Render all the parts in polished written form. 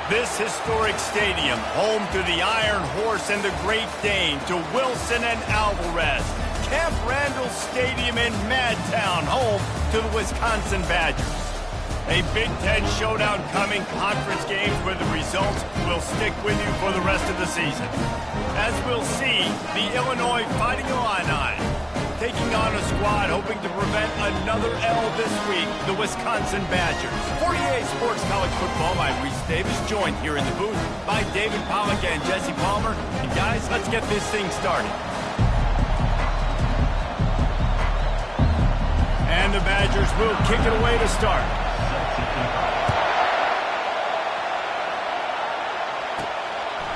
This historic stadium, home to the Iron Horse and the Great Dane, to Wilson and Alvarez. Camp Randall Stadium in Madtown, home to the Wisconsin Badgers. A Big Ten showdown coming, conference games where the results will stick with you for the rest of the season. As we'll see, the Illinois Fighting Illini taking on a squad hoping to prevent another L this week, the Wisconsin Badgers. 48 Sports College Football, I'm Reese Davis, joined here in the booth by David Pollack and Jesse Palmer. And guys, let's get this thing started. And the Badgers will kick it away to start.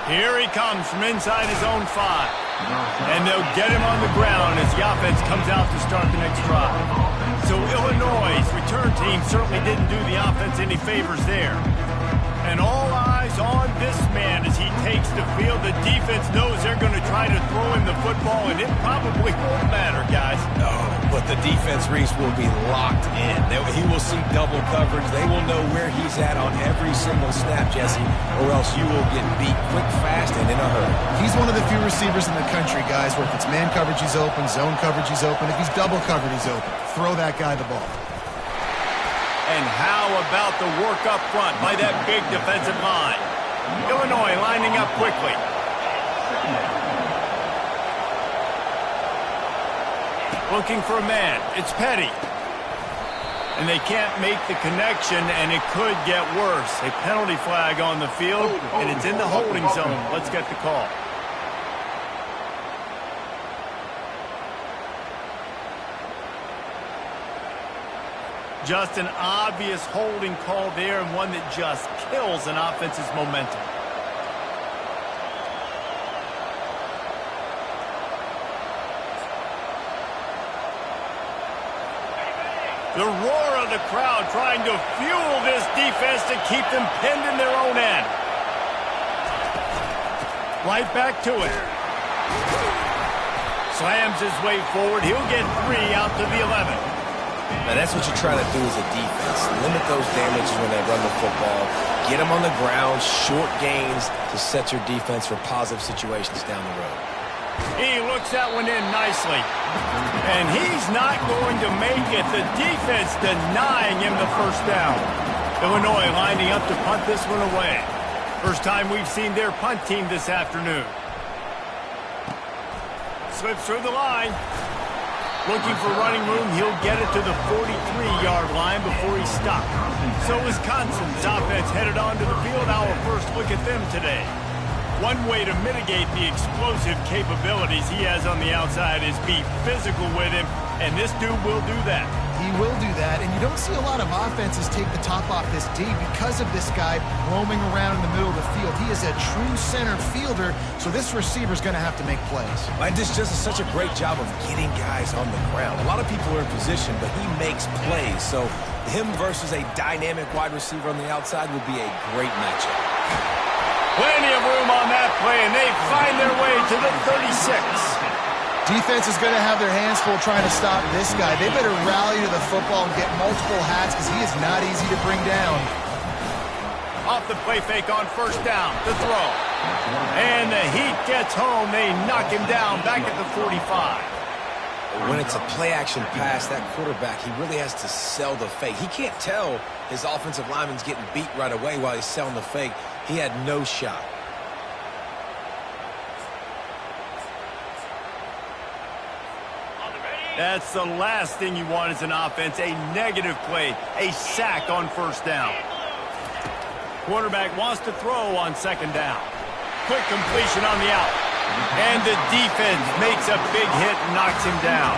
Here he comes from inside his own 5. And they'll get him on the ground as the offense comes out to start the next drive. So Illinois' return team certainly didn't do the offense any favors there. And all eyes on this man as he takes the field. The defense knows they're going to try to throw him the football, and it probably won't matter, guys. No, but the defense, Reese, will be locked in. He will see double coverage. They will know where he's at on every single snap, Jesse, or else you will get beat quick, fast, and in a hurry. He's one of the few receivers in the country, guys, where if it's man coverage, he's open, zone coverage, he's open. If he's double covered, he's open. Throw that guy the ball. And how about the work up front by that big defensive line? Illinois lining up quickly. Looking for a man. It's Petty. And they can't make the connection, and it could get worse. A penalty flag on the field, and it's in the holding zone. Let's get the call. Just an obvious holding call there, and one that just kills an offense's momentum. The roar of the crowd trying to fuel this defense to keep them pinned in their own end. Right back to it. Slams his way forward. He'll get 3 out to the 11. Now, that's what you try to do as a defense. Limit those damages when they run the football. Get them on the ground, short gains to set your defense for positive situations down the road. He looks that one in nicely. And he's not going to make it. The defense denying him the first down. Illinois lining up to punt this one away. First time we've seen their punt team this afternoon. Slips through the line. Looking for running room, he'll get it to the 43-yard line before he stopped. So Wisconsin's offense headed onto the field. Our first look at them today. One way to mitigate the explosive capabilities he has on the outside is be physical with him, and this dude will do that. He will do that, and you don't see a lot of offenses take the top off this D because of this guy roaming around in the middle of the field. He is a true center fielder, so this receiver's going to have to make plays. And this does such a great job of getting guys on the ground. A lot of people are in position, but he makes plays. So him versus a dynamic wide receiver on the outside would be a great matchup. Plenty of room on that play, and they find their way to the 36. Defense is going to have their hands full trying to stop this guy. They better rally to the football and get multiple hats because he is not easy to bring down. Off the play fake on first down, the throw. And the heat gets home. They knock him down back at the 45. When it's a play-action pass, that quarterback, he really has to sell the fake. He can't tell his offensive lineman's getting beat right away while he's selling the fake. He had no shot. That's the last thing you want as an offense, a negative play, a sack on first down. Quarterback wants to throw on second down. Quick completion on the out. And the defense makes a big hit and knocks him down.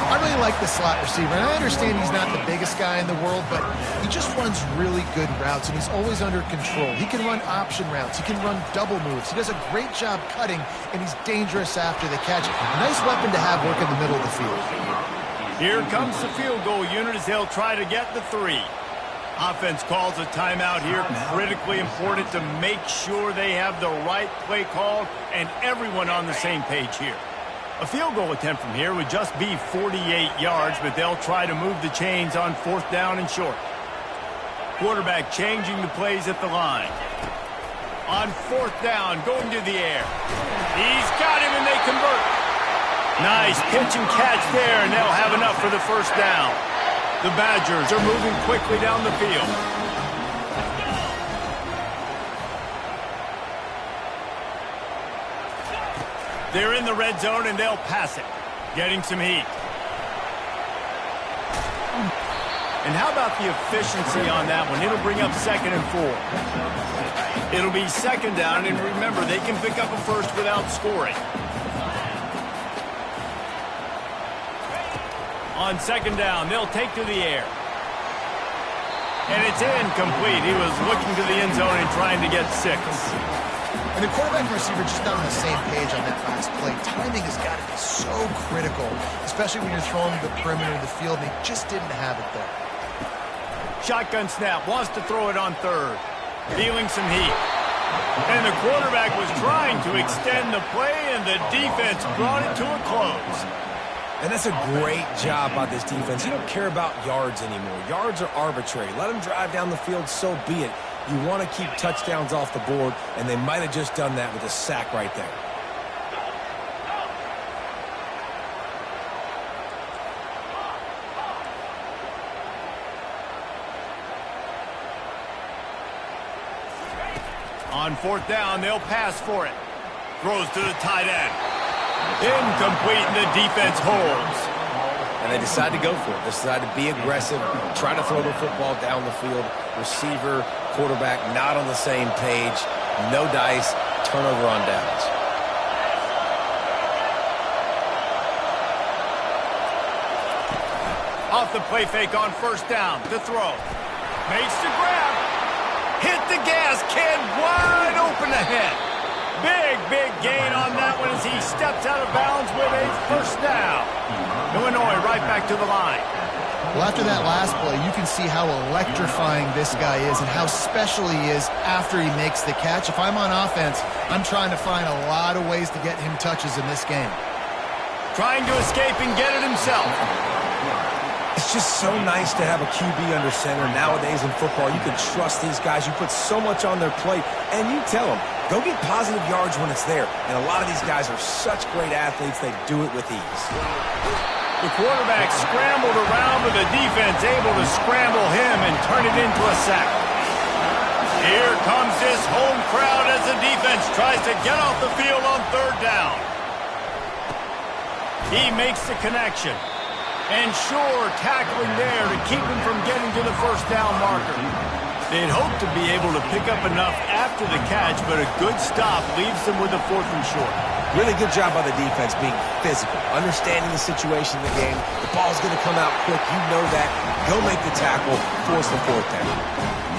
I really like the slot receiver, and I understand he's not the biggest guy in the world, but he just runs really good routes, and he's always under control. He can run option routes. He can run double moves. He does a great job cutting, and he's dangerous after the catch. A nice weapon to have work in the middle of the field. Here comes the field goal unit as they'll try to get the 3. Offense calls a timeout here. Critically important to make sure they have the right play called and everyone on the same page here. A field goal attempt from here would just be 48 yards, but they'll try to move the chains on fourth down and short. Quarterback changing the plays at the line. On 4th down, going to the air. He's got him, and they convert. Nice pitch and catch there, and they'll have enough for the first down. The Badgers are moving quickly down the field. They're in the red zone, and they'll pass it. Getting some heat. And how about the efficiency on that one? It'll bring up 2nd and 4. It'll be 2nd down, and remember, they can pick up a first without scoring. On 2nd down, they'll take to the air. And it's incomplete. He was looking to the end zone and trying to get 6. And the quarterback and receiver just not on the same page on that last play. Timing has got to be so critical, especially when you're throwing the perimeter of the field, and he just didn't have it there. Shotgun snap, wants to throw it on 3rd. Feeling some heat. And the quarterback was trying to extend the play, and the defense brought it to a close. And that's a great job by this defense. You don't care about yards anymore. Yards are arbitrary. Let them drive down the field, so be it. You want to keep touchdowns off the board, and they might have just done that with a sack right there. On 4th down, they'll pass for it. Throws to the tight end. Incomplete, and the defense holds. And they decide to go for it. They decide to be aggressive, try to throw the football down the field. Receiver, quarterback, not on the same page. No dice, turnover on downs. Off the play fake on 1st down. To throw. Makes the grab. Hit the gas, kid. Wide open ahead. Big gain on that one as he steps out of bounds with a 1st down. Illinois right back to the line. Well, after that last play, you can see how electrifying this guy is and how special he is after he makes the catch. If I'm on offense, I'm trying to find a lot of ways to get him touches in this game. Trying to escape and get it himself. It's just so nice to have a QB under center. Nowadays in football, you can trust these guys. You put so much on their plate, and you tell them, go get positive yards when it's there. And a lot of these guys are such great athletes, they do it with ease. The quarterback scrambled around, but the defense able to scramble him and turn it into a sack. Here comes this home crowd as the defense tries to get off the field on 3rd down. He makes the connection. And sure, tackling there to keep him from getting to the 1st down marker. They'd hoped to be able to pick up enough after the catch, but a good stop leaves them with a 4th and short. Really good job by the defense being physical, understanding the situation in the game. The ball's going to come out quick. You know that. Go make the tackle, force the 4th down.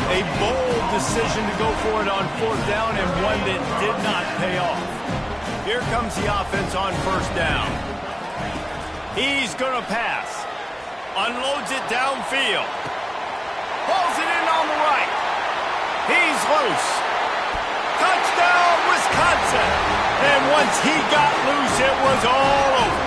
A bold decision to go for it on 4th down, and one that did not pay off. Here comes the offense on 1st down. He's going to pass. Unloads it downfield. Pulls it in on the right. He's loose. Touchdown, Wisconsin. And once he got loose, it was all over.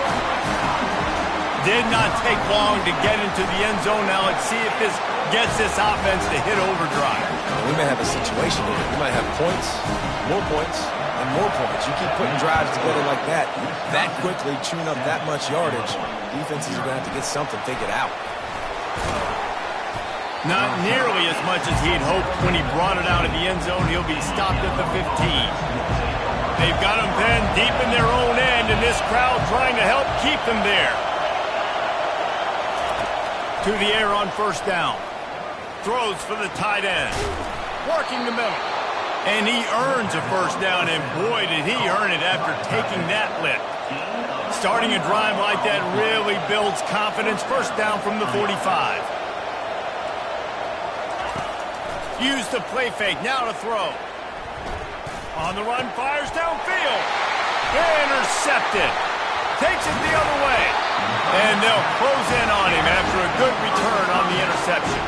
Did not take long to get into the end zone. Now let's see if this gets this offense to hit overdrive. We may have a situation here. We might have points, and more points. You keep putting drives together like that quickly, chewing up that much yardage, defenses are going to have to get something figured out. Not nearly as much as he'd hoped when he brought it out of the end zone. He'll be stopped at the 15. They've got him pinned deep in their own end, and this crowd trying to help keep them there. To the air on 1st down. Throws for the tight end. Working the middle. And he earns a 1st down, and boy, did he earn it after taking that lift. Starting a drive like that really builds confidence. 1st down from the 45. Use the play fake, now to throw. On the run, fires downfield. Intercepted. Takes it the other way. And they'll close in on him after a good return on the interception.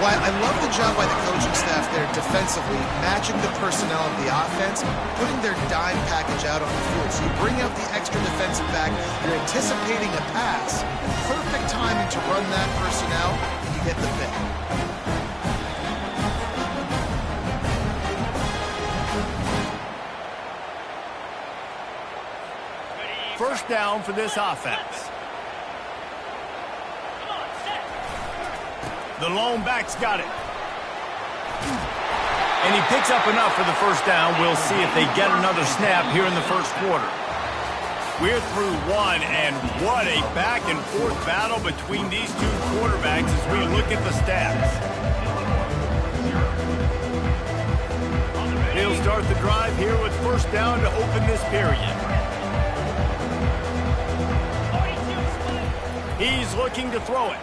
Well, I love the job by the coaching staff there defensively, matching the personnel of the offense, putting their dime package out on the field. So you bring out the extra defensive back, you're anticipating a pass, perfect timing to run that personnel, and you get the pick. first down for this offense. The lone back's got it. And he picks up enough for the first down. We'll see if they get another snap here in the first quarter. We're through one, and what a back-and-forth battle between these two quarterbacks as we look at the stats. He'll start the drive here with first down to open this period. He's looking to throw it.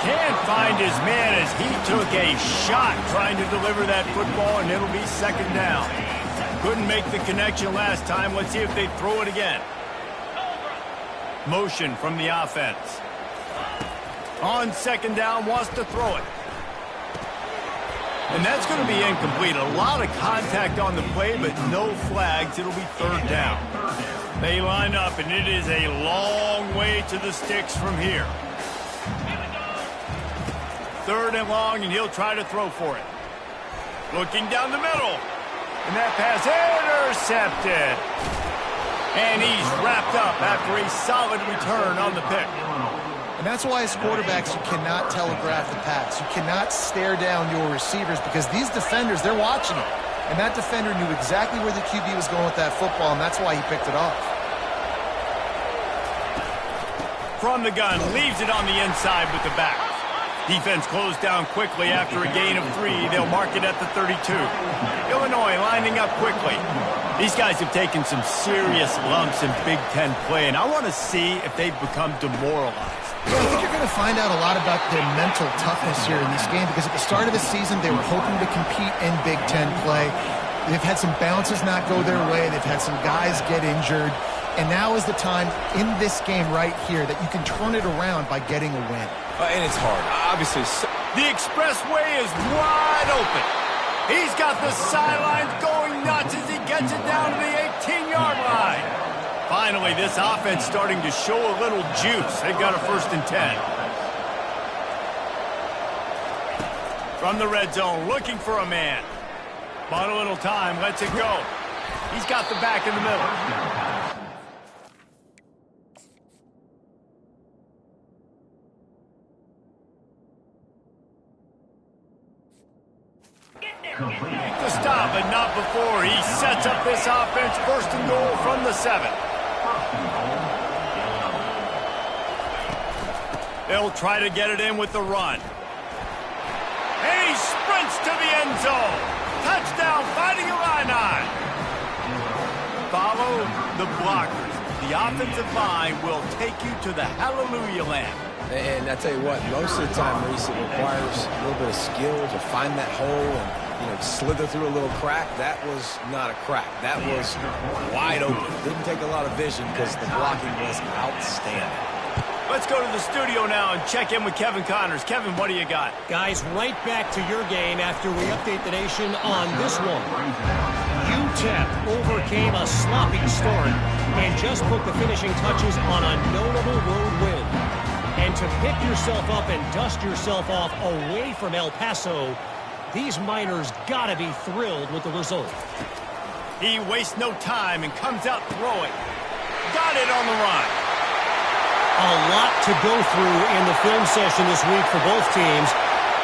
Can't find his man as he took a shot trying to deliver that football, and it'll be second down. Couldn't make the connection last time. Let's see if they throw it again. Motion from the offense. On second down, wants to throw it. And that's going to be incomplete. A lot of contact on the play, but no flags. It'll be third down. They line up, and it is a long way to the sticks from here. Third and long, and he'll try to throw for it. Looking down the middle. And that pass intercepted. And he's wrapped up after a solid return on the pick. And that's why as quarterbacks you cannot telegraph the pass. You cannot stare down your receivers because these defenders, they're watching it. And that defender knew exactly where the QB was going with that football, and that's why he picked it off. From the gun, leaves it on the inside with the back. Defense closed down quickly after a gain of 3. They'll mark it at the 32. Illinois lining up quickly. These guys have taken some serious lumps in Big Ten play, and I want to see if they've become demoralized. Yeah, I think you're going to find out a lot about their mental toughness here in this game because at the start of the season, they were hoping to compete in Big Ten play. They've had some bounces not go their way. They've had some guys get injured. And now is the time in this game right here that you can turn it around by getting a win. And it's hard. Obviously, the expressway is wide open. He's got the sidelines going nuts as he gets it down to the 18-yard line. Finally, this offense starting to show a little juice. They've got a 1st and 10. From the red zone, looking for a man. Bought a little time, lets it go. He's got the back in the middle. To stop, but not before. He sets up this offense, 1st and goal from the 7. They'll try to get it in with the run. And he sprints to the end zone. Touchdown, Fighting Illini. Follow the blockers. The offensive line will take you to the Hallelujah Land. And I tell you what, most of the time, Reese, it requires a little bit of skill to find that hole and slither through a little crack. That was not a crack. That was wide open. Didn't take a lot of vision because the blocking was outstanding. Let's go to the studio now and check in with Kevin Connors. Kevin, what do you got? Guys, right back to your game after we update the nation on this one. UTEP overcame a sloppy start and just put the finishing touches on a notable road win. And to pick yourself up and dust yourself off away from El Paso, these Miners gotta be thrilled with the result. He wastes no time and comes out throwing. Got it on the run. A lot to go through in the film session this week for both teams.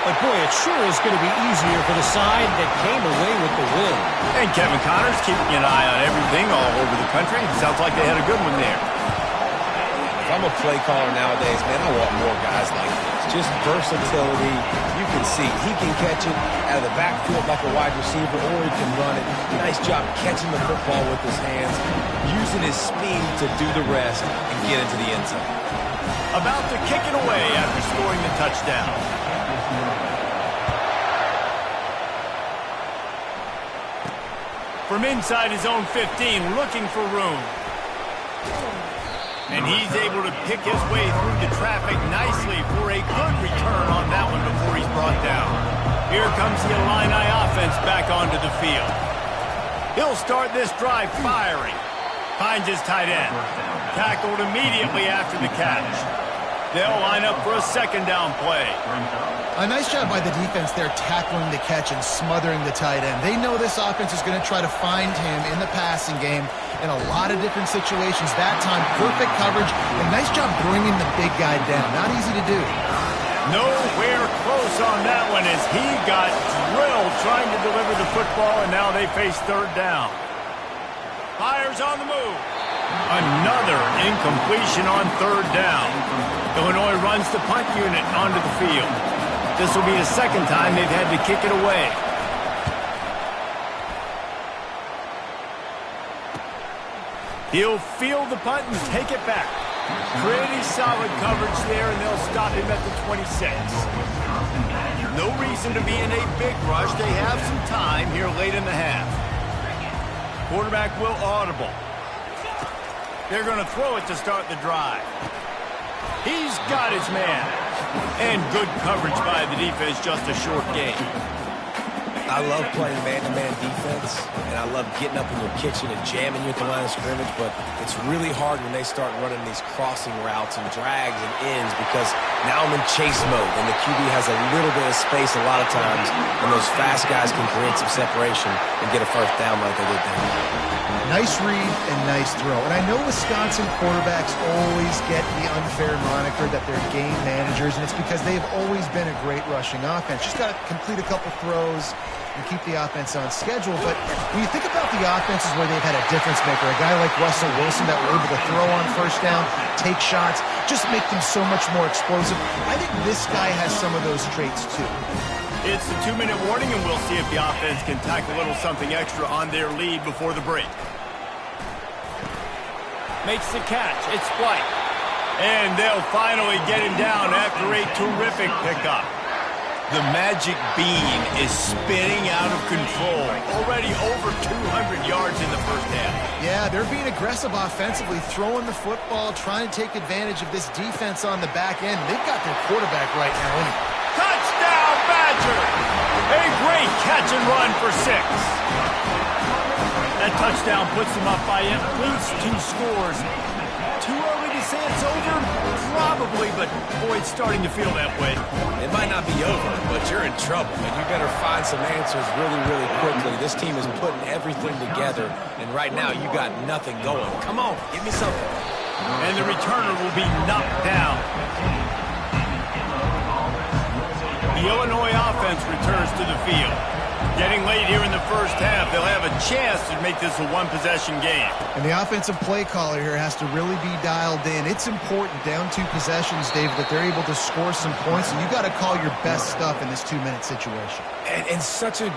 But boy, it sure is going to be easier for the side that came away with the win. And Kevin Connors keeping an eye on everything all over the country. Sounds like they had a good one there. If I'm a play caller nowadays, man, I want more guys like this. Just versatility. You can see he can catch it out of the backfield like a wide receiver, or he can run it. Nice job catching the football with his hands, using his speed to do the rest and get into the end zone. About to kick it away after scoring the touchdown. From inside his own 15, looking for room. And he's able to pick his way through the traffic nicely for a good return on that one before he's brought down. Here comes the Illini offense back onto the field. He'll start this drive firing. Finds his tight end. Tackled immediately after the catch. They'll line up for a second down play. A nice job by the defense there tackling the catch and smothering the tight end. They know this offense is going to try to find him in the passing game in a lot of different situations. That time, perfect coverage, and nice job bringing the big guy down. Not easy to do. Nowhere close on that one as he got drilled trying to deliver the football, and now they face third down. Fires on the move. Another incompletion on third down. Illinois runs the punt unit onto the field. This will be the second time they've had to kick it away. He'll field the punt and take it back. Pretty solid coverage there, and they'll stop him at the 26. No reason to be in a big rush. They have some time here late in the half. Quarterback will audible. They're going to throw it to start the drive. He's got his man. And good coverage by the defense, just a short gain. I love playing man-to-man defense, and I love getting up in your kitchen and jamming you at the line of scrimmage, but it's really hard when they start running these crossing routes and drags and ends because now I'm in chase mode, and the QB has a little bit of space a lot of times, and those fast guys can create some separation and get a first down like they did there. Nice read and nice throw. And I know Wisconsin quarterbacks always get the unfair moniker that they're game managers, and it's because they've always been a great rushing offense. Just got to complete a couple throws and keep the offense on schedule. But when you think about the offenses where they've had a difference maker, a guy like Russell Wilson that were able to throw on first down, take shots, just make them so much more explosive. I think this guy has some of those traits too. It's the 2-minute warning, and we'll see if the offense can tack a little something extra on their lead before the break. Makes the catch. It's Flight. And they'll finally get him down after a terrific pickup. The magic bean is spinning out of control. Already over 200 yards in the first half. Yeah, they're being aggressive offensively, throwing the football, trying to take advantage of this defense on the back end. They've got their quarterback right now anyway. Touchdown, Badger! A great catch and run for 6. That touchdown puts them up by at least 2 scores. Too early to say it's over? Probably, but boy, it's starting to feel that way. It might not be over, but you're in trouble, and you better find some answers really, really quickly. This team is putting everything together, and right now you got nothing going. Come on, give me something. And the returner will be knocked down. The Illinois offense returns to the field. Getting late here in the first half, they'll have a chance to make this a one-possession game. And the offensive play caller here has to really be dialed in. It's important, down 2 possessions, David, that they're able to score some points, and you got to call your best stuff in this 2-minute situation. And such a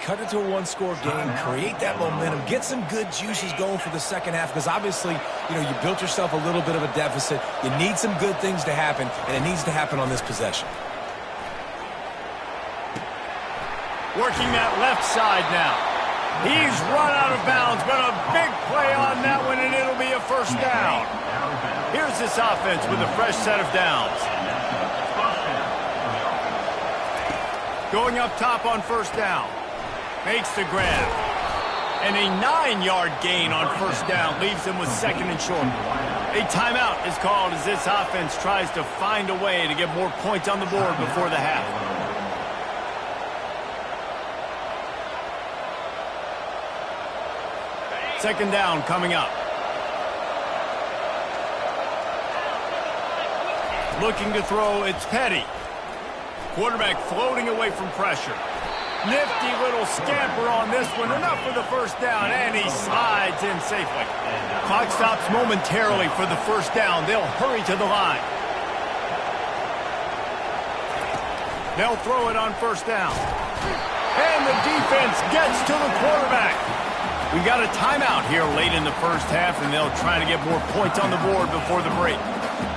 cut it to a one-score game, create that momentum, get some good juices going for the second half, because obviously, you built yourself a little bit of a deficit. You need some good things to happen, and it needs to happen on this possession. Working that left side now. He's run out of bounds, but a big play on that one, and it'll be a first down. Here's this offense with a fresh set of downs. Going up top on first down. Makes the grab. And a 9-yard gain on first down leaves them with second and short. A timeout is called as this offense tries to find a way to get more points on the board before the half. Second down coming up. Looking to throw, it's Petty. Quarterback floating away from pressure. Nifty little scamper on this one. Enough for the first down, and he slides in safely. Clock stops momentarily for the first down. They'll hurry to the line. They'll throw it on first down. And the defense gets to the quarterback. We got a timeout here late in the first half, and they'll try to get more points on the board before the break.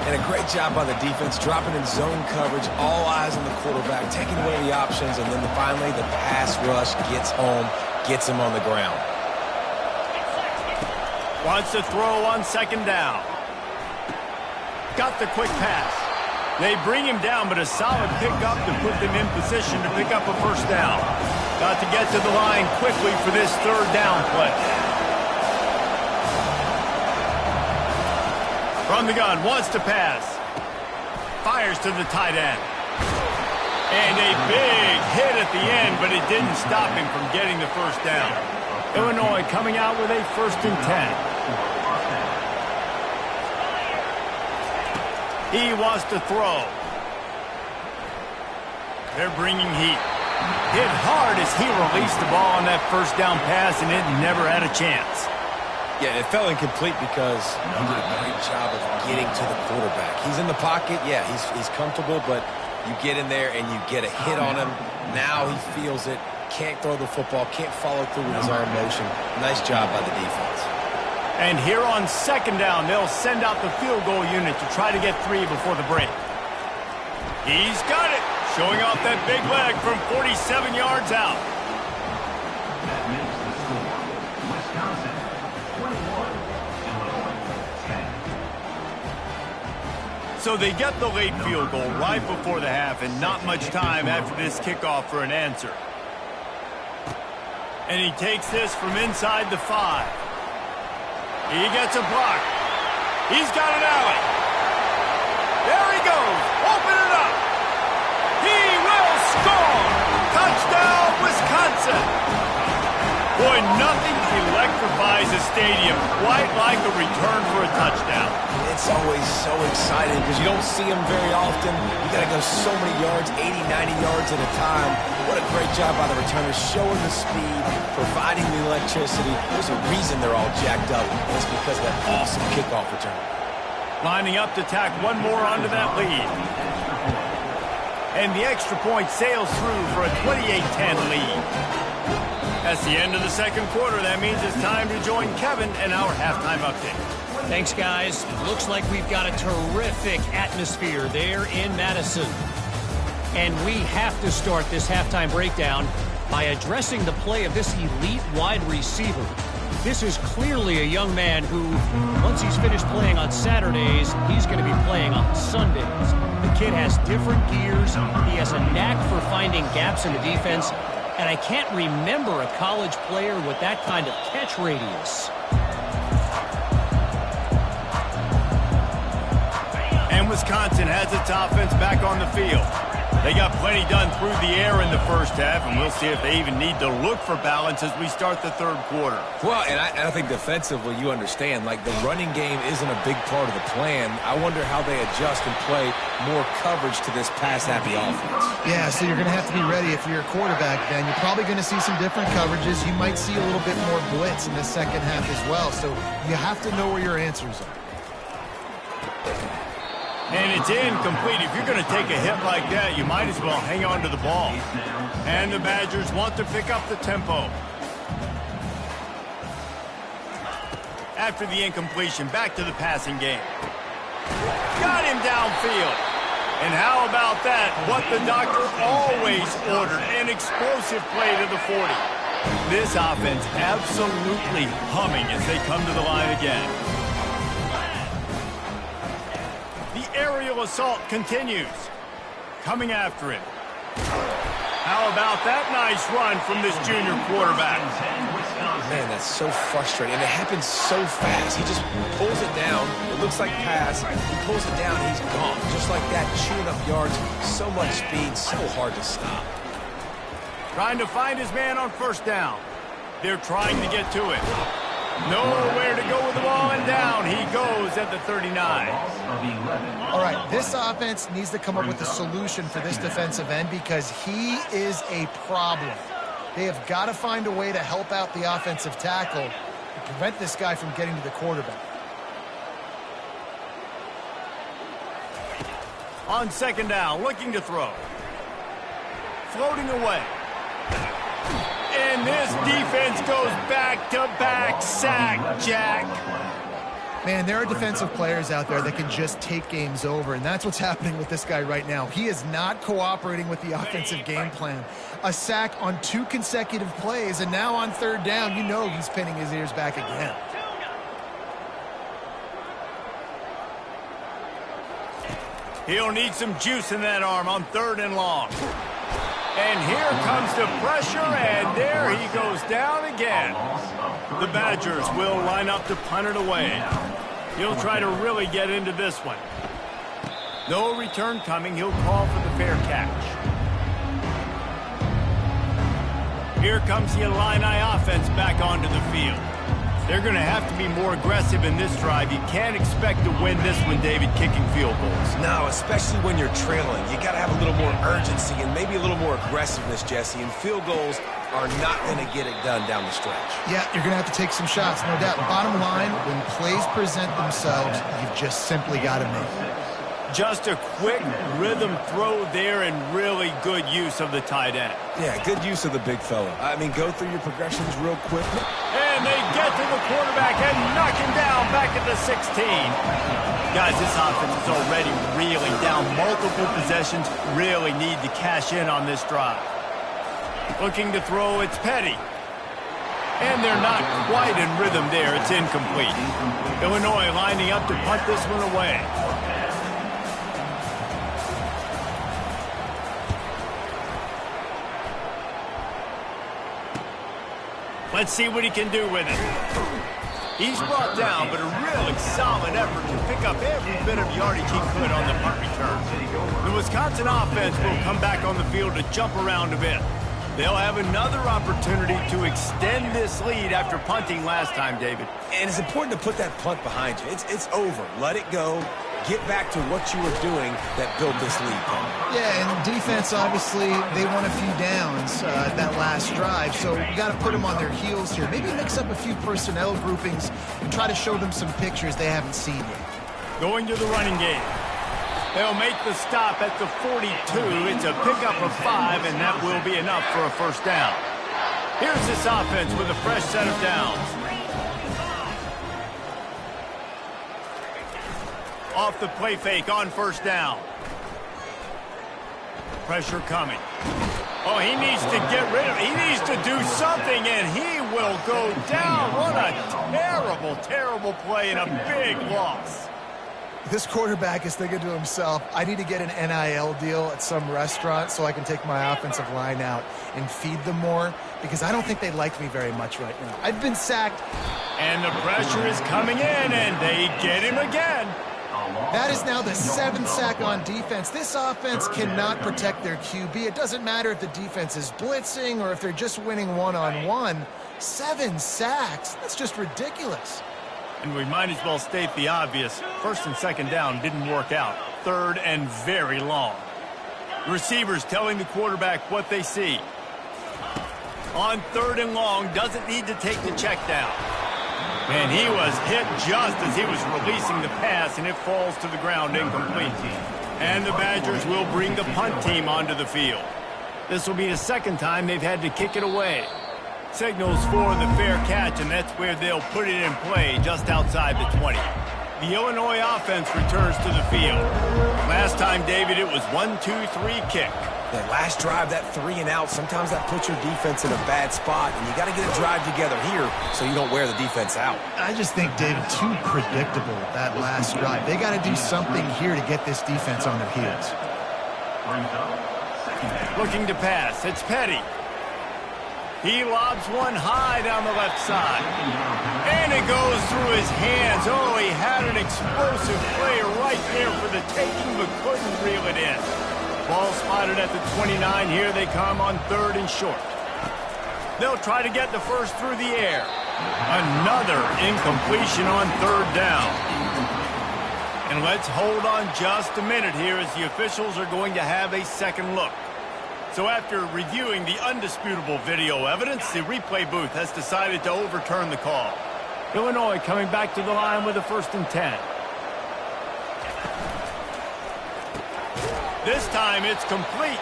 And a great job by the defense, dropping in zone coverage, all eyes on the quarterback, taking away the options, and then finally the pass rush gets home, gets him on the ground. Wants to throw on second down. Got the quick pass. They bring him down, but a solid pickup to put them in position to pick up a first down. Got to get to the line quickly for this third down play. From the gun, wants to pass. Fires to the tight end. And a big hit at the end, but it didn't stop him from getting the first down. Illinois coming out with a 1st and 10. He wants to throw. They're bringing heat. Hit hard as he released the ball on that first down pass, and it never had a chance. Yeah, it fell incomplete because he did a great job of getting to the quarterback. He's in the pocket. Yeah, he's comfortable, but you get in there and you get a hit on him. Now he feels it. Can't throw the football. Can't follow through with his arm motion. Nice job by the defense. And here on second down, they'll send out the field goal unit to try to get 3 before the break. He's got it. Showing off that big leg from 47 yards out. That makes the score. Wisconsin, 21, Illinois, 10. So they get the late field goal right before the half, and not much time after this kickoff for an answer. And he takes this from inside the 5. He gets a block. He's got an alley. There he goes. Open it up. He will score. Touchdown, Wisconsin. Boy, nothing electrifies a stadium quite like a return for a touchdown. It's always so exciting because you don't see them very often. You got to go so many yards, 80, 90 yards at a time. What a great job by the returners, showing the speed, providing the electricity. There's a reason they're all jacked up. It's because of that awesome kickoff return. Lining up to tack one more onto that lead. And the extra point sails through for a 28-10 lead. That's the end of the second quarter. That means it's time to join Kevin and our halftime update. Thanks, guys. Looks like we've got a terrific atmosphere there in Madison. And we have to start this halftime breakdown by addressing the play of this elite wide receiver. This is clearly a young man who, once he's finished playing on Saturdays, he's going to be playing on Sundays. The kid has different gears. He has a knack for finding gaps in the defense. And I can't remember a college player with that kind of catch radius. And Wisconsin has its offense back on the field. They got plenty done through the air in the first half, and we'll see if they even need to look for balance as we start the third quarter. Well, and I think defensively, you understand, like the running game isn't a big part of the plan. I wonder how they adjust and play more coverage to this pass-happy offense. Yeah, so you're going to have to be ready if you're a quarterback, Ben. You're probably going to see some different coverages. You might see a little bit more blitz in the second half as well, so you have to know where your answers are. And it's incomplete. If you're going to take a hit like that, you might as well hang on to the ball. And the Badgers want to pick up the tempo. After the incompletion, back to the passing game. Got him downfield. And how about that? What the doctor always ordered, an explosive play to the 40. This offense absolutely humming as they come to the line again. The aerial assault continues. Coming after him. How about that nice run from this junior quarterback? Man, that's so frustrating. And it happens so fast. He just pulls it down. It looks like pass. He pulls it down, he's gone. Just like that, chewing up yards. So much speed, so hard to stop. Trying to find his man on first down. They're trying to get to it. Nowhere to go with the ball, and down he goes at the 39. All right, this offense needs to come up with a solution for this defensive end because he is a problem. They have got to find a way to help out the offensive tackle to prevent this guy from getting to the quarterback. On second down, looking to throw. Floating away. And this defense goes back-to-back sack, Jack. Man, there are defensive players out there that can just take games over, and that's what's happening with this guy right now. He is not cooperating with the offensive game plan. A sack on 2 consecutive plays, and now on third down, you know he's pinning his ears back again. He'll need some juice in that arm on third and long. And here comes the pressure, and there he goes down again. The Badgers will line up to punt it away. He'll try to really get into this one. No return coming. He'll call for the fair catch. Here comes the Illini offense back onto the field. They're going to have to be more aggressive in this drive. You can't expect to win this one, David, kicking field goals. No, especially when you're trailing. You got to have a little more urgency and maybe a little more aggressiveness, Jesse. And field goals are not going to get it done down the stretch. Yeah, you're going to have to take some shots, no doubt. Bottom line, when plays present themselves, you've just simply got to make it. Just a quick rhythm throw there and really good use of the tight end. Yeah, good use of the big fella. I mean, go through your progressions real quick. And they get to the quarterback and knock him down back at the 16. Guys, this offense is already reeling down. Multiple possessions, really need to cash in on this drive. Looking to throw, it's Petty. And they're not quite in rhythm there. It's incomplete. Illinois lining up to punt this one away. Let's see what he can do with it. He's brought down, but a really solid effort to pick up every bit of yardage he could on the punt return. The Wisconsin offense will come back on the field to jump around a bit. They'll have another opportunity to extend this lead after punting last time, David. And it's important to put that punt behind you. It's over. Let it go. Get back to what you were doing that built this lead. Yeah, and defense, obviously, they won a few downs that last drive, so you got to put them on their heels here. Maybe mix up a few personnel groupings and try to show them some pictures they haven't seen yet. Going to the running game. They'll make the stop at the 42. It's a pickup of 5, and that will be enough for a first down. Here's this offense with a fresh set of downs. Off the play fake on first down. Pressure coming. Oh, he needs to get rid of it. He needs to do something, and he will go down. What a terrible, terrible play and a big loss. This quarterback is thinking to himself, I need to get an NIL deal at some restaurant so I can take my offensive line out and feed them more, because I don't think they like me very much right now. I've been sacked. And the pressure is coming in, and they get him again. That is now the 7th sack on defense. This offense cannot protect their QB. It doesn't matter if the defense is blitzing or if they're just winning one-on-one. 7 sacks, that's just ridiculous. And we might as well state the obvious. First and second down didn't work out. Third and very long. The receivers telling the quarterback what they see. On third and long, doesn't need to take the check down. And he was hit just as he was releasing the pass, and it falls to the ground incomplete. And the Badgers will bring the punt team onto the field. This will be the second time they've had to kick it away. Signals for the fair catch, and that's where they'll put it in play just outside the 20. The Illinois offense returns to the field. Last time, David, it was 1-2-3 kick. That last drive, that 3 and out, sometimes that puts your defense in a bad spot, and you got to get a drive together here so you don't wear the defense out. I just think, David, too predictable, that last drive. They got to do something here to get this defense on their heels. Looking to pass, it's Petty. He lobs one high down the left side. And it goes through his hands. Oh, he had an explosive play right there for the taking, but couldn't reel it in. Ball spotted at the 29. Here they come on 3rd and short. They'll try to get the first through the air. Another incompletion on 3rd down. And let's hold on just a minute here as the officials are going to have a second look. So after reviewing the undisputable video evidence, the replay booth has decided to overturn the call. Illinois coming back to the line with a 1st and 10. This time it's complete.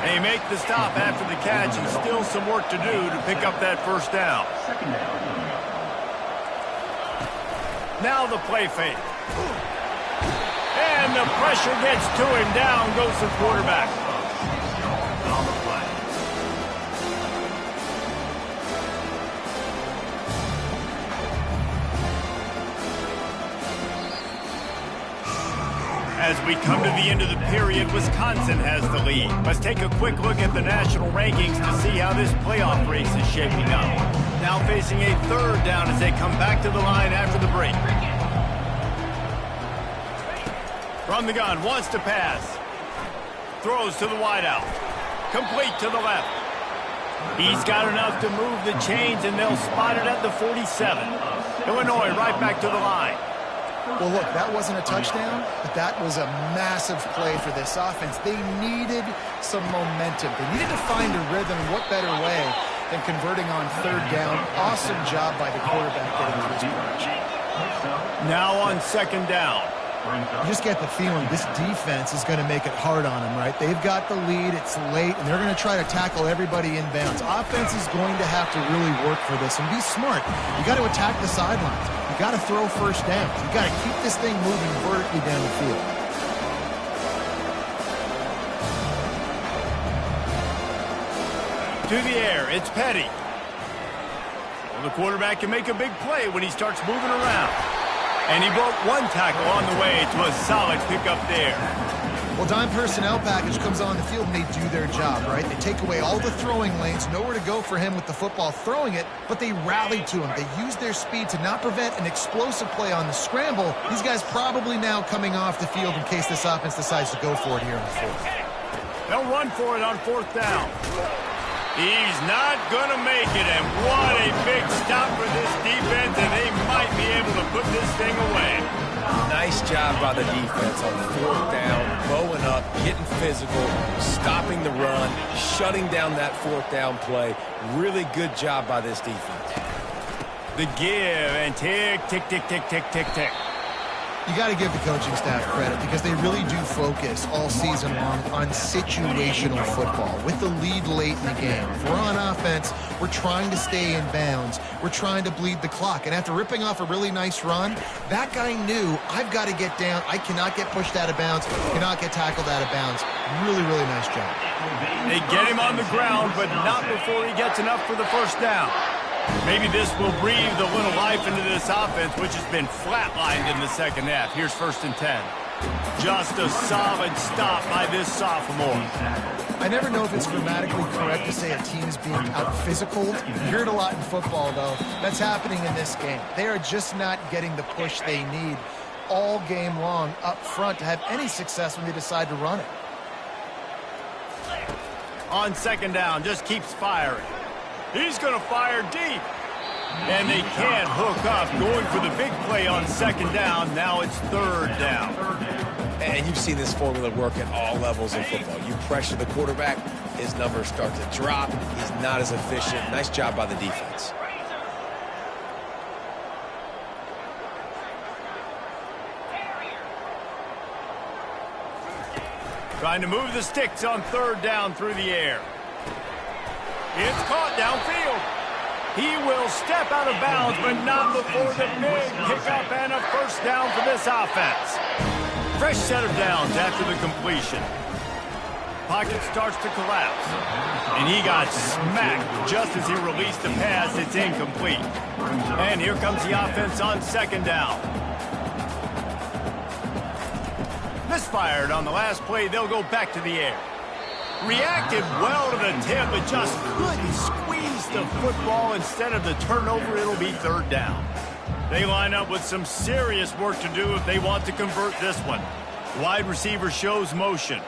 They make the stop after the catch, and still some work to do to pick up that 1st down. Now the play fake. And the pressure gets to him. Down goes the quarterback. As we come to the end of the period, Wisconsin has the lead. Let's take a quick look at the national rankings to see how this playoff race is shaping up. Now facing a 3rd down as they come back to the line after the break. From the gun, wants to pass. Throws to the wideout. Complete to the left. He's got enough to move the chains, and they'll spot it at the 47. Illinois right back to the line. Well, look, that wasn't a touchdown, but that was a massive play for this offense. They needed some momentum. They needed to find a rhythm. What better way than converting on 3rd down? Awesome job by the quarterback getting to his punch. Now on 2nd down. You just get the feeling this defense is going to make it hard on them, right? They've got the lead. It's late, and they're going to try to tackle everybody in bounds. Offense is going to have to really work for this and be smart. You got to attack the sidelines. You got to throw 1st downs. You got to keep this thing moving vertically down the field. To the air, it's Petty. Well, the quarterback can make a big play when he starts moving around. And he broke one tackle on the way to a solid pickup there. Well, dime personnel package comes on the field and they do their job, right? They take away all the throwing lanes, nowhere to go for him with the football throwing it, but they rally to him. They use their speed to not prevent an explosive play on the scramble. These guys probably now coming off the field in case this offense decides to go for it here in the 4th. They'll run for it on 4th down. He's not going to make it, and what a big stop for this defense, and they might be able to put this thing away. Nice job by the defense on 4th down, blowing up, getting physical, stopping the run, shutting down that 4th down play. Really good job by this defense. The give, and tick, tick, tick, tick, tick, tick, tick. You got to give the coaching staff credit because they really do focus all season long on situational football. With the lead late in the game, if we're on offense, we're trying to stay in bounds. We're trying to bleed the clock. And after ripping off a really nice run, that guy knew, I've got to get down. I cannot get pushed out of bounds, cannot get tackled out of bounds. Really, really nice job. They get him on the ground, but not before he gets enough for the 1st down. Maybe this will breathe a little life into this offense, which has been flatlined in the 2nd half. Here's 1st and 10. Just a solid stop by this sophomore. I never know if it's grammatically correct to say a team is being out-physicaled. You hear it a lot in football, though. That's happening in this game. They are just not getting the push they need all game long up front to have any success when they decide to run it. On 2nd down, just keeps firing. He's going to fire deep. And they can't hook up. Going for the big play on 2nd down. Now it's 3rd down. And you've seen this formula work at all levels of football. You pressure the quarterback, his numbers start to drop. He's not as efficient. Nice job by the defense. Trying to move the sticks on third down through the air. It's caught downfield. He will step out of bounds, but not before the big pickup and a first down for this offense. Fresh set of downs after the completion. Pocket starts to collapse. And he got smacked just as he released the pass. It's incomplete. And here comes the offense on second down. Misfired on the last play. They'll go back to the air. Reacted well to the tip, but just couldn't squeeze the football. Instead of the turnover, it'll be third down. They line up with some serious work to do if they want to convert this one. Wide receiver shows motion.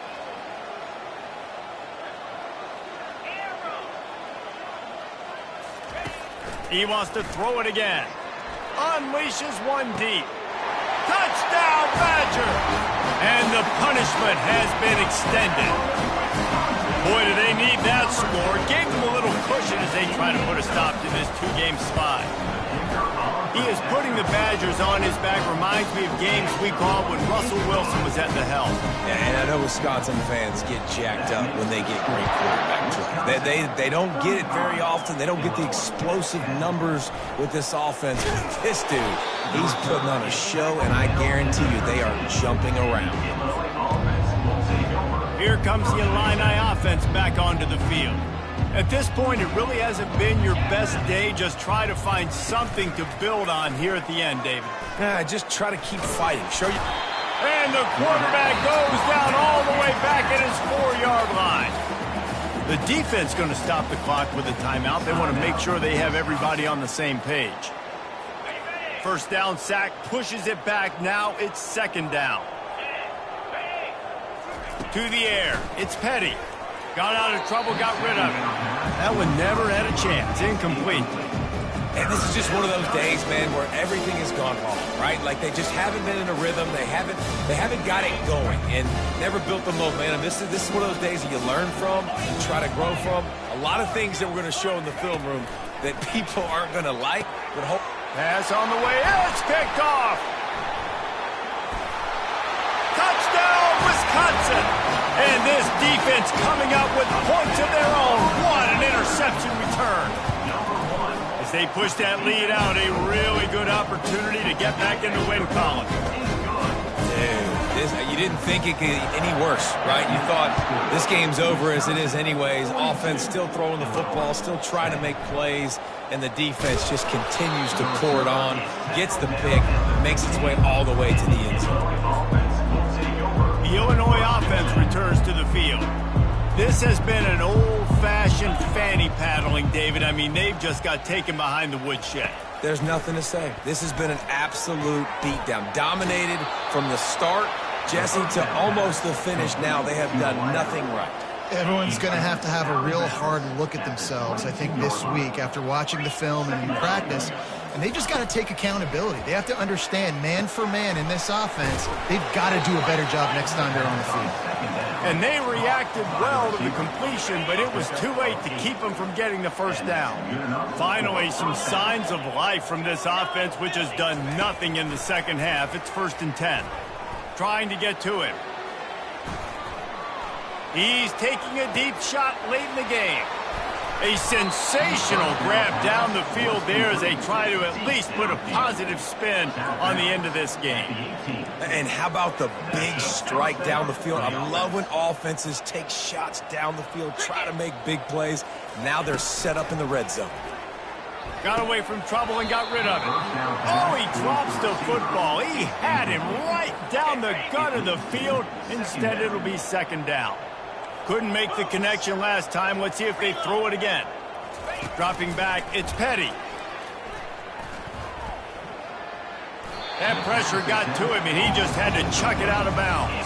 He wants to throw it again. Unleashes one deep. Touchdown, Badger! And the punishment has been extended. Boy, do they need that score. Gave them a little cushion as they try to put a stop to this two-game slide. He is putting the Badgers on his back. Reminds me of games we called when Russell Wilson was at the helm. Yeah, and I know Wisconsin fans get jacked up when they get great quarterback play. They don't get it very often. They don't get the explosive numbers with this offense. But this dude, he's putting on a show, and I guarantee you they are jumping around. Here comes the Illini offense back onto the field. At this point, it really hasn't been your best day. Just try to find something to build on here at the end, David. Yeah, just try to keep fighting. Show you. And the quarterback goes down all the way back at his 4-yard line. The defense going to stop the clock with a timeout. They want to make sure they have everybody on the same page. First down sack, pushes it back. Now it's second down. To the air. It's Petty. Got out of trouble, got rid of it. That one never had a chance. Incomplete. And this is just one of those days, man, where everything has gone wrong, right? Like they just haven't been in a rhythm. They haven't got it going and never built the momentum. This is one of those days that you learn from, you try to grow from. A lot of things that we're going to show in the film room that people aren't going to like, but hope. Pass on the way. It's picked off. Touchdown, Wisconsin. And this defense coming up with points of their own. What an interception return. As they push that lead out, a really good opportunity to get back in the win column. Dude, you didn't think it could get any worse, right? You thought this game's over as it is anyways. Offense still throwing the football, still trying to make plays, and the defense just continues to pour it on, gets the pick, makes its way all the way to the end zone. The Illinois offense returns to the field. This has been an old-fashioned fanny paddling, David. I mean, they've just got taken behind the woodshed. There's nothing to say. This has been an absolute beatdown. Dominated from the start, Jesse, to almost the finish now. They have done nothing right. Everyone's going to have a real hard look at themselves, I think, this week after watching the film and in practice. And they just got to take accountability. They have to understand, man for man in this offense, they've got to do a better job next time they're on the field. And they reacted well to the completion, but it was too late to keep them from getting the first down. Finally, some signs of life from this offense, which has done nothing in the second half. It's 1st and 10. Trying to get to him. He's taking a deep shot late in the game. A sensational grab down the field there as they try to at least put a positive spin on the end of this game. And how about the big strike down the field? I love when offenses take shots down the field, try to make big plays. Now they're set up in the red zone. Got away from trouble and got rid of it. Oh, he drops the football. He had him right down the gut of the field. Instead, it'll be second down. Couldn't make the connection last time. Let's see if they throw it again. Dropping back, it's Petty. That pressure got to him, and he just had to chuck it out of bounds.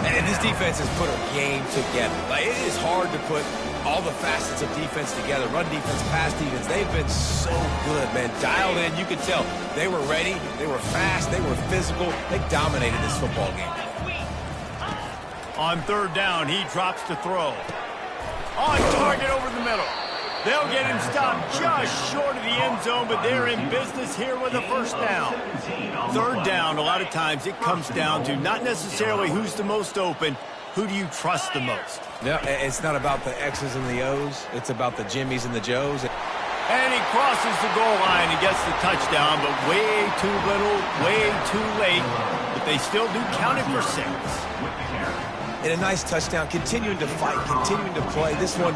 And this defense has put a game together. Like, it is hard to put all the facets of defense together. Run defense, pass defense. They've been so good, man. Dialed in, you could tell. They were ready. They were fast. They were physical. They dominated this football game. On third down, he drops to throw. On target over the middle. They'll get him stopped just short of the end zone, but they're in business here with a first down. Third down, a lot of times it comes down to not necessarily who's the most open, who do you trust the most? Yeah, it's not about the X's and the O's. It's about the Jimmies and the Joes. And he crosses the goal line and gets the touchdown, but way too little, way too late. But they still do count it for 6. And a nice touchdown, continuing to fight, continuing to play. This one,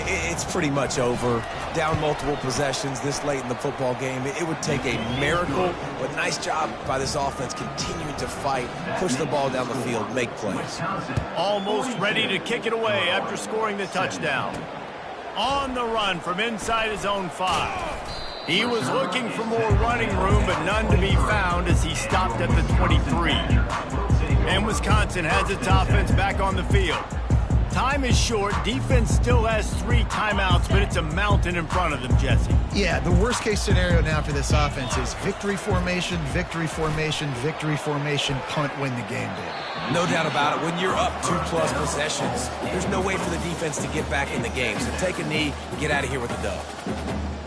it's pretty much over. Down multiple possessions this late in the football game. It would take a miracle, but nice job by this offense continuing to fight, push the ball down the field, make plays. Almost ready to kick it away after scoring the touchdown. On the run from inside his own 5. He was looking for more running room, but none to be found as he stopped at the 23. And Wisconsin has its offense back on the field. Time is short. Defense still has 3 timeouts, but it's a mountain in front of them, Jesse. Yeah, the worst-case scenario now for this offense is victory formation, victory formation, victory formation, punt, win the game, David. No doubt about it. When you're up 2+ possessions, there's no way for the defense to get back in the game. So take a knee, get out of here with a dub.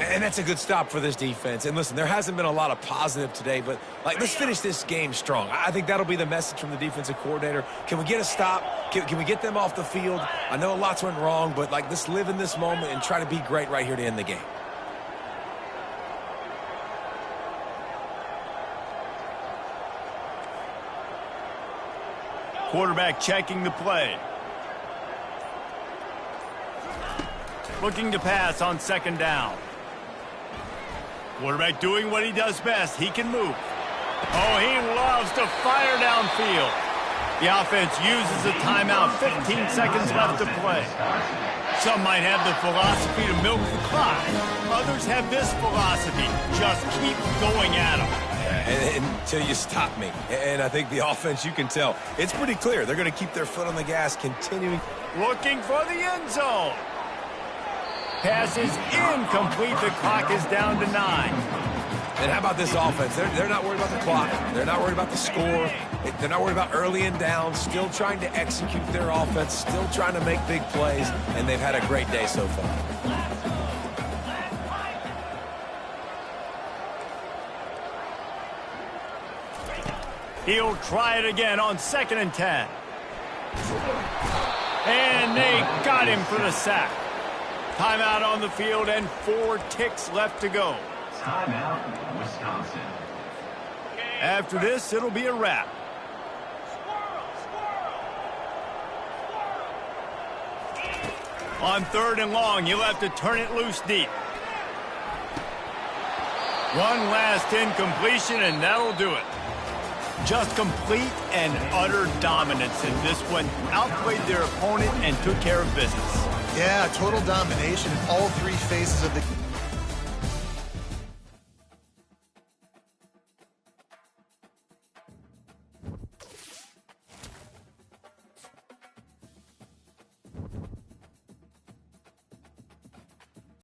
And that's a good stop for this defense. And listen, there hasn't been a lot of positive today, but let's finish this game strong. I think that'll be the message from the defensive coordinator. Can we get a stop? Can we get them off the field? I know a lot's went wrong, but let's live in this moment and try to be great right here to end the game. Quarterback checking the play. Looking to pass on second down. Quarterback doing what he does best. He can move. Oh, he loves to fire downfield. The offense uses a timeout. 15 seconds left to play. Some might have the philosophy to milk the clock. Others have this philosophy. Just keep going at them. Until you stop me. And I think the offense, you can tell, it's pretty clear. They're going to keep their foot on the gas, continuing. Looking for the end zone. Pass is incomplete. The clock is down to 9. And how about this offense? They're not worried about the clock. They're not worried about the score. They're not worried about early and down. Still trying to execute their offense. Still trying to make big plays. And they've had a great day so far. He'll try it again on 2nd and 10. And they got him for the sack. Timeout on the field and 4 ticks left to go. Timeout, Wisconsin. After this, it'll be a wrap. On 3rd and long, you'll have to turn it loose deep. One last incompletion, and that'll do it. Just complete and utter dominance in this one. Outplayed their opponent and took care of business. Yeah, total domination in all 3 phases of the